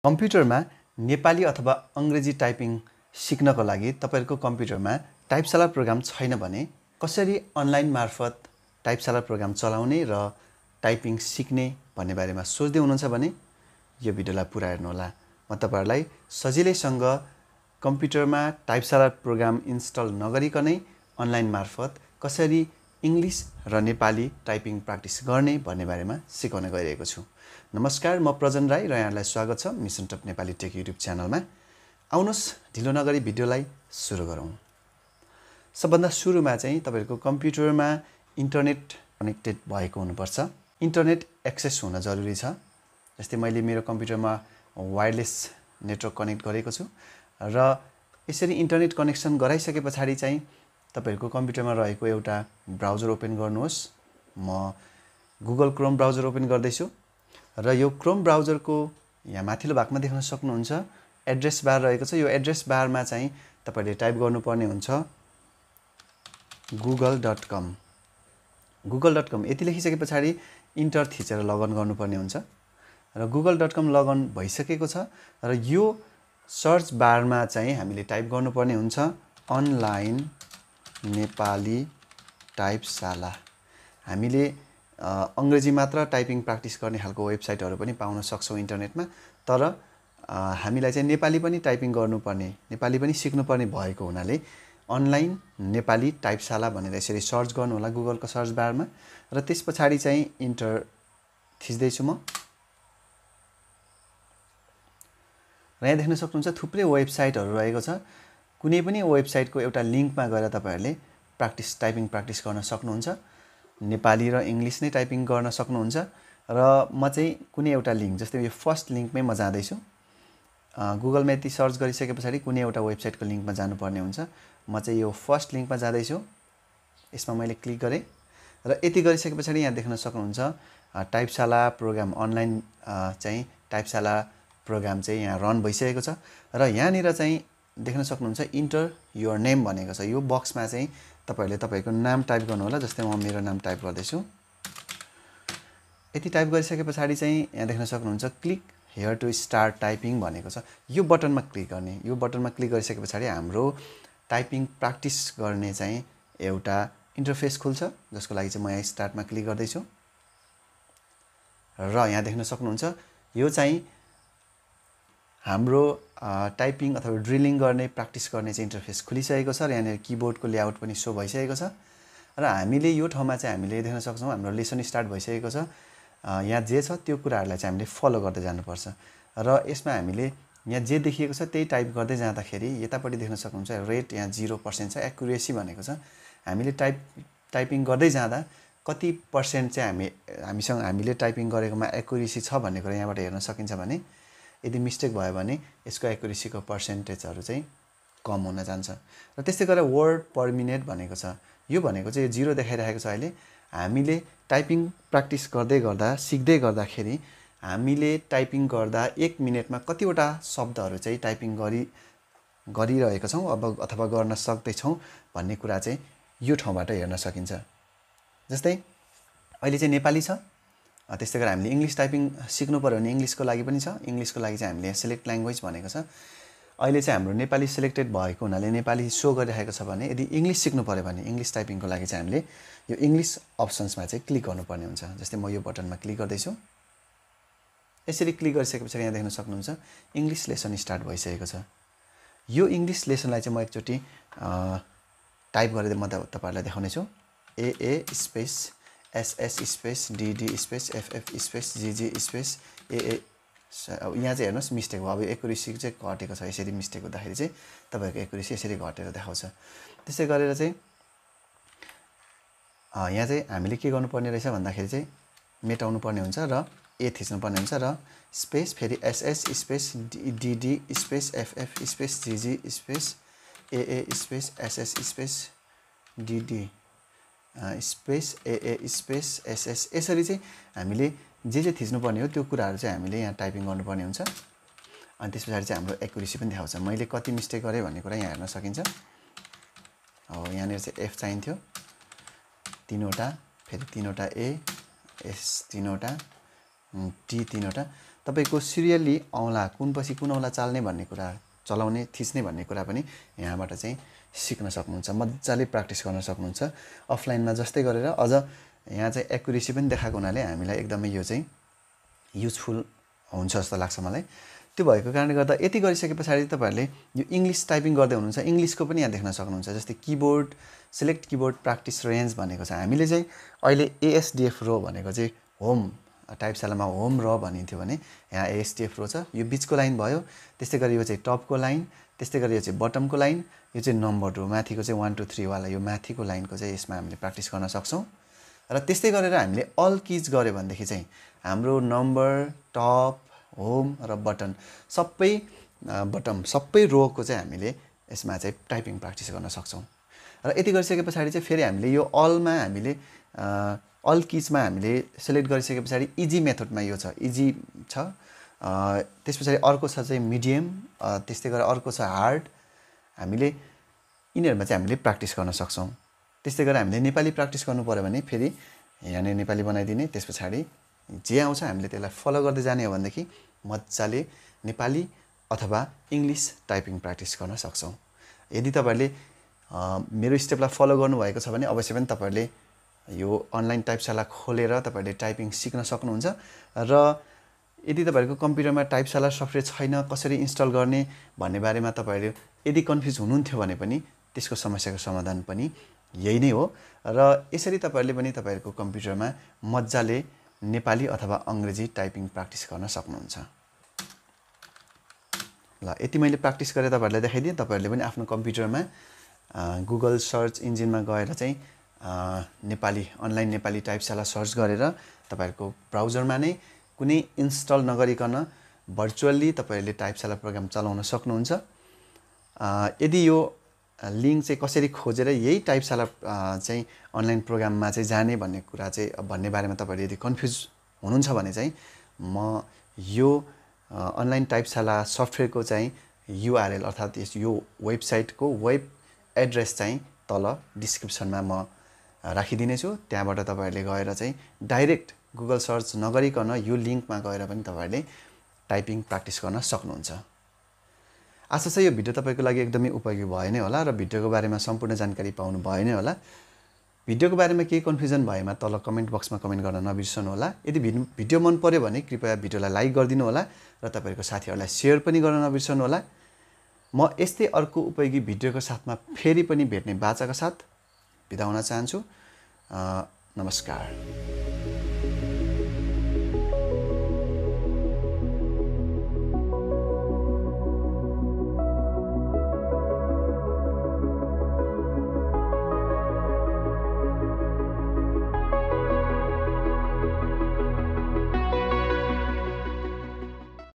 कम्प्युटरमा नेपाली अथवा अंग्रेजी टाइपिङ सिक्नको लागि तपाईहरुको कम्प्युटरमा टाइपशाला प्रोग्राम छैन भने कसरी अनलाइन मार्फत टाइपशाला प्रोग्राम चलाउने र टाइपिङ सिक्ने भन्ने बारेमा सोच्दै हुनुहुन्छ भने यो भिडियोलाई पुरा हेर्नु होला। म तपाईहरुलाई सजिलैसँग कम्प्युटरमा टाइपशाला प्रोग्राम इन्स्टल नगरिकनै अनलाइन मार्फत कसरी इंग्लिश र नेपाली टाइपिङ प्र्याक्टिस गर्ने भन्ने बारेमा सिकाउन गइरहेको छु। नमस्कार, म प्रजन राई र यहाँलाई स्वागत छ mission top Nepali tech YouTube च्यानलमा। आउनुस् ढिलो नगरी भिडियोलाई सुरु गरौँ। सबभन्दा सुरुमा चाहिँ तपाईहरुको कम्प्युटरमा इन्टरनेट कनेक्टेड भएको हुनुपर्छ। इन्टरनेट एक्सेस हुन जरुरी छ। जस्तै मैले मेरो कम्प्युटरमा वायरलेस नेटवर्क कनेक्ट गरेको छु र यसरी इन्टरनेट कनेक्सन गराइसकेपछि चाहिँ तपाईहरुको कम्प्युटरमा रहेको एउटा ब्राउजर ओपन गर्नुहोस्। म गुगल क्रोम ब्राउजर ओपन गर्दैछु र यो क्रोम ब्राउजरको यहाँ माथिल्लो भागमा देख्न सक्नुहुन्छ एड्रेस बार रहेको छ। यो एड्रेस बारमा चाहिँ तपाईले टाइप गर्नुपर्ने हुन्छ google.com। google.com यति लेखिसकेपछि इन्टर थिचेर लगइन गर्नुपर्ने हुन्छ र google.com लगइन भइसकेको छ र यो सर्च बारमा चाहिँ हामीले टाइप गर्नुपर्ने हुन्छ अनलाइन नेपाली टाइपशाला। हामीले अंग्रेजी मात्र टाइपिङ प्र्याक्टिस गर्ने खालको वेबसाइटहरु पनि पाउन सक्छौं इन्टरनेटमा, तर हामीलाई चाहिँ नेपाली पनि टाइपिङ गर्नुपर्ने, नेपाली पनि सिक्नुपर्ने भएको हुनाले अनलाइन नेपाली टाइपशाला भनेर यसरी सर्च गर्नु होला गुगलको सर्च बारमा र त्यसपछि चाहिँ इन्टर थिच्दै छु म। र यहाँ देख्न सक्नुहुन्छ थुप्रै वेबसाइटहरु रहेको छ। कुनै पनि वेबसाइटको एउटा लिंकमा गएर तपाईहरुले टाइपिङ प्र्याक्टिस गर्न सक्नुहुन्छ। नेपाली र इंग्लिश नै टाइपिङ गर्न सक्नुहुन्छ र म चाहिँ कुनै एउटा लिंक, जस्तै यो फर्स्ट लिंकमै म जाँदै छु। गुगलमा यति सर्च गरिसकेपछि कुनै एउटा वेबसाइटको लिंकमा जानुपर्ने हुन्छ। म चाहिँ यो फर्स्ट लिंकमा जाँदै छु। यसमा मैले क्लिक गरे र यति गरिसकेपछि यहाँ देख्न सक्नुहुन्छ टाइपशाला प्रोग्राम अनलाइन चाहिँ टाइपशाला प्रोग्राम चाहिँ यहाँ रन भइसकेको छ र यहाँनिर चाहिँ देख्न सक्नुहुन्छ इन्टर योर नेम भनेको छ। यो बक्समा चाहिँ तपाईहरुले तपाईको नाम टाइप गर्नु होला। जस्तै म मेरो नाम टाइप गर्दै छु। यति टाइप गरिसकेपछि चाहिँ यहाँ देख्न सक्नुहुन्छ click here to start typing भनेको छ। यो बटनमा क्लिक गर्ने। यो बटनमा क्लिक गरिसकेपछि हाम्रो टाइपिङ प्र्याक्टिस गर्ने चाहिँ एउटा इन्टरफेस खुल्छ, जसको लागि चाहिँ म यहाँ स्टार्टमा क्लिक गर्दै छु र यहाँ देख्न सक्नुहुन्छ यो चाहिँ हाम्रो टाइपिङ अथवा ड्रिलिङ गर्ने प्र्याक्टिस गर्ने चाहिँ इन्टरफेस खुलिसकेको छ र यहाँनिर किबोर्डको लेआउट पनि शो भइसकेको छ र हामीले यो ठाउँमा चाहिँ हामीले देख्न सक्छौं हाम्रो लेसन स्टार्ट भइसकेको छ। यहाँ जे छ त्यो कुराहरुलाई चाहिँ हामीले फलो गर्दै जानुपर्छ र यसमा हामीले यहाँ जे देखिएको छ त्यही टाइप गर्दै जाँदाखेरि यतापटि देख्न सक्नुहुन्छ रेट यहाँ 0% छ, एक्युरेसी भनेको छ। हामीले टाइपिङ गर्दै जाँदा कति पर्सेन्ट चाहिँ हामीले टाइपिङ गरेकोमा एक्युरेसी छ भन्ने कुरा यहाँबाट हेर्न सकिन्छ भने यदि मिस्टेक भयो भने यसको एक्युरेसीको पर्सेन्टेजहरु चाहिँ कम हुन जान्छ। र त्यस्तै गरेर वर्ड पर मिनेट भनेको छ। यो भनेको चाहिँ 0 देखाइरहेको छ। अहिले हामीले टाइपिङ प्र्याक्टिस गर्दै गर्दा सिक्दै गर्दाखेरि हामीले टाइपिङ गर्दा 1 मिनेटमा कतिवटा शब्दहरु चाहिँ टाइपिङ गरिरहेका छौं अथवा गर्न सक्दै छौं भन्ने कुरा चाहिँ यो ठाउँबाट हेर्न सकिन्छ। जस्तै अहिले चाहिँ नेपाली छ, त्यस्तै गरी हामीले इंग्लिश टाइपिङ सिक्नु पर्यो भने इंग्लिशको लागि पनि छ। इंग्लिशको लागि चाहिँ हामीले सिलेक्ट ल्याङ्ग्वेज भनेको छ। अहिले चाहिँ हाम्रो नेपाली सिलेक्टेड भएको हुनाले नेपाली शो गरिरहेको छ भने यदि इंग्लिश सिक्नु पर्यो भने इंग्लिश टाइपिङको लागि चाहिँ हामीले यो इंग्लिश अप्सन्समा चाहिँ क्लिक गर्नुपर्ने हुन्छ। जस्तै म यो बटनमा क्लिक गर्दै छु। यसरी क्लिक गरिसकेपछि यहाँ देख्न सक्नुहुन्छ इंग्लिश लेसन स्टार्ट भइसकेको छ। यो इंग्लिश लेसनलाई चाहिँ म एकचोटी टाइप गरेर म तपाईहरुलाई देखाउने छु। A space SS space DD space FF space GG space AA। यहाँ चाहिँ हेर्नुस् मिस्टेक भयो। अब एक्युरेसी चाहिँ घटेको छ। यसरी मिस्टेक हुँदाखेरि चाहिँ तपाईको एक्युरेसी यसरी घटेर देखाउँछ। त्यसै गरेर चाहिँ यहाँ चाहिँ हामीले के गर्नुपर्ने रहेछ भन्दाखेरि चाहिँ मेटाउनु पर्ने हुन्छ र ए थिच्नु पर्ने हुन्छ र स्पेस फेरि SS space DD space FF space GG space AA space SS space DD space AA space SS। यसरी चाहिँ हामीले जे थिच्नु पर्ने हो त्यो कुराहरु चाहिँ हामीले यहाँ टाइपिङ गर्नुपर्ने हुन्छ। अनि त्यसपछि चाहिँ हाम्रो एक्युरेसी पनि देखाउँछ। मैले कति मिस्टेक गरे भन्ने कुरा यहाँ हेर्न सकिन्छ। अब यहाँनिर चाहिँ F चाहिन्थ्यो 3 वटा, फेरि 3 वटा A, S 3 वटा, T 3 वटा। तपाईको सिरियली औँला कुनपछि कुन औँला चाल्ने भन्ने कुरा चलाउने थिच्ने भन्ने कुरा पनि यहाँबाट चाहिँ सिक्न सक्नुहुन्छ मज्जाले प्र्याक्टिस गर्न सक्नुहुन्छ अफलाइनमा जस्तै गरेर अझ यहाँ चाहिँ एक्युरेसी पनि देखाएको हुनाले हामीलाई एकदमै यो चाहिँ युजफुल हुन्छ जस्तो लाग्छ मलाई त्यो भएको कारणले गर्दा यति गरिसके पछाडी तपाईहरुले यो इंग्लिश टाइपिङ गर्दै हुनुहुन्छ इंग्लिशको पनि यहाँ देख्न सक्नुहुन्छ जस्तै keyboard select keyboard practice range भनेको छ हामीले चाहिँ अहिले एएसडीएफ रो भनेको चाहिँ होम टाइपशालामा होम र भनिन्थ्यो भने यहाँ एएसडीएफ रो छ यो बीचको लाइन भयो त्यस्तै गरी यो चाहिँ टपको लाइन त्यस्तै गरी यो चाहिँ बटमको लाइन यो चाहिँ नम्बर रो माथिको चाहिँ 1 2 3 वाला यो माथिको लाइनको चाहिँ यसमा हामीले प्र्याक्टिस गर्न सक्छौं र त्यस्तै गरेर हामीले अल कीज गरे भनेदेखि चाहिँ हाम्रो नम्बर टप होम र बटन सबै बटम सबै रोको चाहिँ हामीले यसमा चाहिँ टाइपिङ प्र्याक्टिस गर्न सक्छौं र यति गरिसके पछाडी चाहिँ फेरि हामीले यो अलमा हामीले अल कीजमा हामीले सिलेक्ट गरिसके पछाडी इजी मेथडमा यो छ इजी छ त्यसपछि अर्को छ चाहिँ मिडियम त्यस्तै गरेर अर्को छ हार्ड हामीले यिनीहरुमा चाहिँ हामीले प्र्याक्टिस गर्न सक्छौं त्यस्तै गरेर हामीले नेपाली प्र्याक्टिस गर्नु पर्यो भने फेरि यहाँ नेपाली बनाइदिने त्यसपछि जे आउँछ हामीले त्यसलाई फलो गर्दै जाने हो भनेदेखि मज्जाले नेपाली अथवा इंग्लिश टाइपिङ प्र्याक्टिस गर्न सक्छौं यदि तपाईहरुले मेरो स्टेपलाई फलो गर्नु भएको छ भने अवश्य पनि तपाईहरुले यो अनलाइन टाइपशाला खोलेर तपाईहरुले टाइपिङ सिक्न सक्नुहुन्छ र यदि तपाईहरुको कम्प्युटरमा टाइपशाला सफ्टवेयर छैन कसरी इन्स्टल गर्ने भन्ने बारेमा तपाईहरु यदि कन्फ्युज हुनुहुन्थ्यो भने पनि त्यसको समस्याको समाधान पनि यही नै हो र यसरी तपाईहरुले पनि तपाईहरुको कम्प्युटरमा मज्जाले नेपाली अथवा अंग्रेजी टाइपिङ प्र्याक्टिस गर्न सक्नुहुन्छ ल यति मैले प्र्याक्टिस गरे तपाईहरुलाई देखाइदिए तपाईहरुले पनि आफ्नो कम्प्युटरमा गुगल सर्च इन्जिनमा गएर चाहिँ नेपाली अनलाइन नेपाली टाइपशाला सर्च गरेर तपाईहरुको ब्राउजरमा नै कुनै इन्स्टल नगरिकन भर्चुअली तपाईहरुले टाइपशाला प्रोग्राम चलाउन सक्नुहुन्छ यदि यो लिंक चाहिँ कसरी खोजेर यही टाइपशाला चाहिँ अनलाइन प्रोग्राममा चाहिँ जाने भन्ने कुरा चाहिँ भन्ने बारेमा तपाईहरु यदि कन्फ्युज हुनुहुन्छ भने चाहिँ म यो अनलाइन टाइपशाला सफ्टवेयरको चाहिँ युआरएल अर्थात यो वेबसाइटको वेब एड्रेस चाहिँ तल डिस्क्रिप्सनमा म राखिदिने छु त्यहाँबाट तपाईहरुले गएर चाहिँ डाइरेक्ट गुगल सर्च नगरिकन यो लिंकमा गएर पनि तपाईहरुले टाइपिङ प्र्याक्टिस गर्न सक्नुहुन्छ आशा छ यो भिडियो तपाईको लागि एकदमै उपयोगी भयो नै होला र भिडियोको बारेमा सम्पूर्ण जानकारी पाउनु भयो नै होला भिडियोको बारेमा केही कन्फ्युजन भएमा तल कमेन्ट बक्समा कमेन्ट गर्न नबिर्सनु होला यदि भिडियो मन पर्यो भने कृपया भिडियोलाई लाइक गरिदिनु होला र तपाईहरुको साथीहरुलाई शेयर पनि गर्न नबिर्सनु होला म यस्तै अर्को उपयोगी भिडियोको साथमा फेरि पनि भेट्ने बाचाका साथ बिदा हुन चाहन्छु नमस्कार